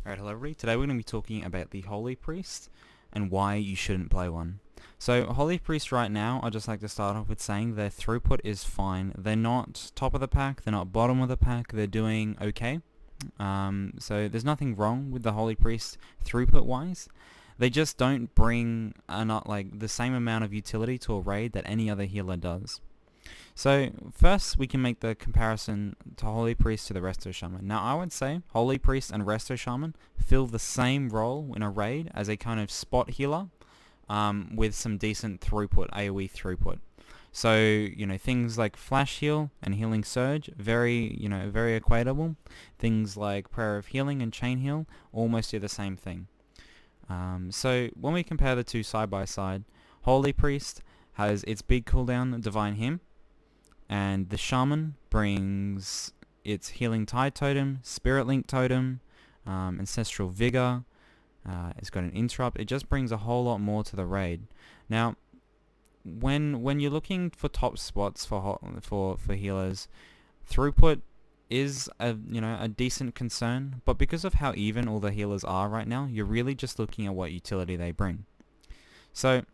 Alright, hello everybody. Today we're going to be talking about the Holy Priest and why you shouldn't play one. So, Holy Priest right now, I'd just like to start off with saying their throughput is fine. They're not top of the pack, they're not bottom of the pack, they're doing okay. So there's nothing wrong with the Holy Priest throughput-wise. They just don't bring not like the same amount of utility to a raid that any other healer does. So first we can make the comparison to Holy Priest to the Resto Shaman. Now I would say Holy Priest and Resto Shaman fill the same role in a raid as a kind of spot healer with some decent throughput, AoE throughput. So, things like Flash Heal and Healing Surge, very equatable. Things like Prayer of Healing and Chain Heal almost do the same thing. So when we compare the two side by side, Holy Priest has its big cooldown, Divine Hymn, and the Shaman brings its Healing Tide Totem, Spirit Link Totem, Ancestral Vigor. It's got an Interrupt. It just brings a whole lot more to the raid. Now, when you're looking for top spots for healers, throughput is a decent concern, but because of how even all the healers are right now, you're really just looking at what utility they bring. So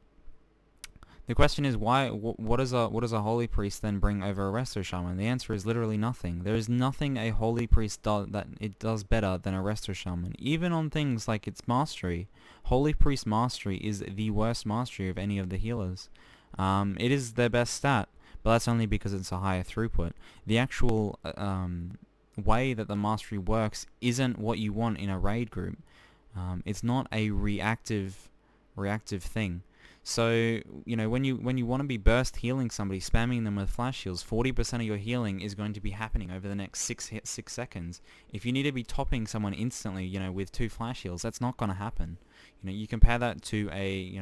the question is, what does a Holy Priest then bring over a Resto Shaman? The answer is literally nothing. There is nothing a Holy Priest does that it does better than a Resto Shaman. Even on things like its Mastery, Holy Priest Mastery is the worst Mastery of any of the healers. It is their best stat, but that's only because it's a higher throughput. The actual way that the Mastery works isn't what you want in a raid group. It's not a reactive thing. So, when you want to be burst healing somebody, spamming them with flash heals, 40% of your healing is going to be happening over the next 6 seconds. If you need to be topping someone instantly, with 2 flash heals, that's not going to happen. You compare that to a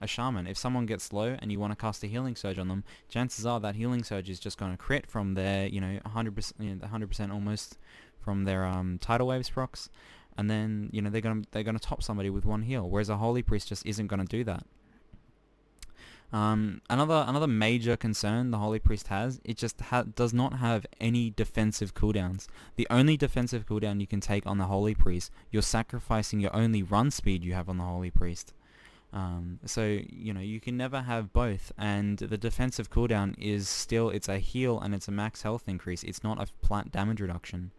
shaman. If someone gets low and you want to cast a healing surge on them, chances are that healing surge is just going to crit from their, 100% almost from their tidal waves procs, and then they're gonna top somebody with 1 heal. Whereas a Holy Priest just isn't going to do that. Another major concern the Holy Priest has, it just does not have any defensive cooldowns. The only defensive cooldown you can take on the Holy Priest, you're sacrificing your only run speed you have on the Holy Priest. So, you can never have both, and the defensive cooldown is still, it's a heal and it's a max health increase. It's not a flat damage reduction.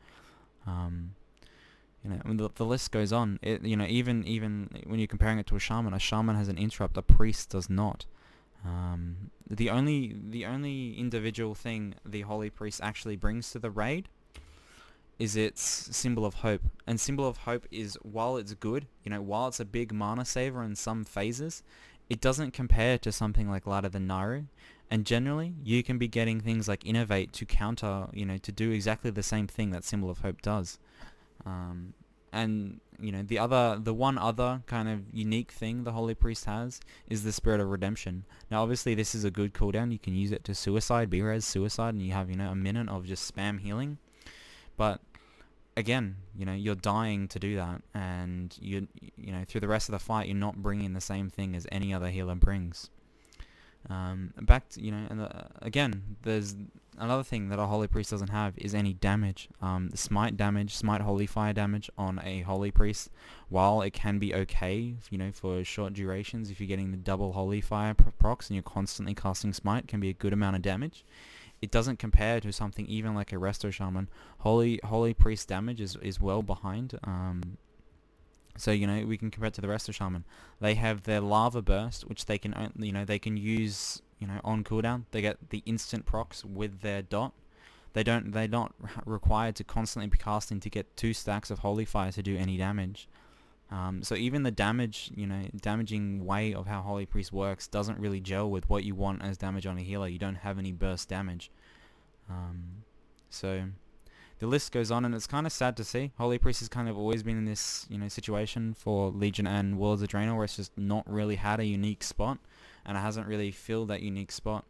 The list goes on. Even when you're comparing it to a shaman has an interrupt, a priest does not. The only individual thing the Holy Priest actually brings to the raid is its Symbol of Hope. And Symbol of Hope is, while it's good, while it's a big mana saver in some phases, it doesn't compare to something like Ladder than Naru. And generally, you can be getting things like Innovate to counter, to do exactly the same thing that Symbol of Hope does. And the one other kind of unique thing the Holy Priest has is the Spirit of Redemption. Now obviously this is a good cooldown. You can use it to suicide, B-res suicide, and you have a minute of just spam healing. But again, you're dying to do that, and you through the rest of the fight you're not bringing the same thing as any other healer brings. Again, there's another thing that a Holy Priest doesn't have is any damage. Smite Holy Fire damage on a Holy Priest, while it can be okay, for short durations, if you're getting the double Holy Fire procs and you're constantly casting Smite, can be a good amount of damage. It doesn't compare to something even like a Resto Shaman. Holy Priest damage is well behind. So we can compare it to the Resto Shaman. They have their Lava Burst, which they can they can use on cooldown. They get the instant procs with their dot. They're not required to constantly be casting to get 2 stacks of Holy Fire to do any damage. So even the damaging way of how Holy Priest works doesn't really gel with what you want as damage on a healer. You don't have any burst damage. So the list goes on, and it's kind of sad to see. Holy Priest has kind of always been in this, situation for Legion and Warlords of Draenor, where it's just not really had a unique spot, and it hasn't really filled that unique spot.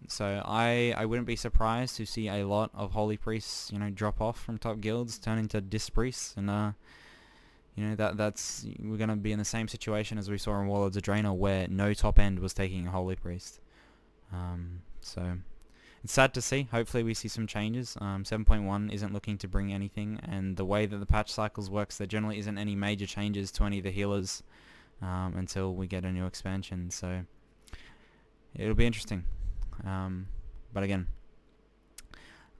So I wouldn't be surprised to see a lot of Holy Priests, drop off from top guilds, turn into Dis Priests, and that's we're gonna be in the same situation as we saw in Warlords of Draenor, where no top end was taking a Holy Priest. So it's sad to see. Hopefully we see some changes. 7.1 isn't looking to bring anything, and the way that the patch cycles works, there generally isn't any major changes to any of the healers until we get a new expansion. So it'll be interesting. But again,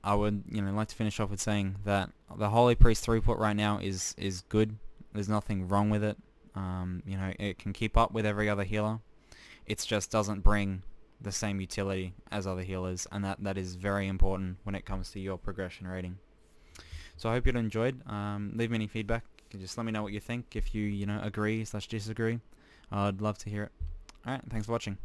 I would like to finish off with saying that the Holy Priest throughput right now is good. There's nothing wrong with it. It can keep up with every other healer. It just doesn't bring the same utility as other healers, and that is very important when it comes to your progression rating. So I hope you enjoyed. Leave me any feedback. Just let me know what you think. If you agree/disagree, I'd love to hear it. Alright, thanks for watching.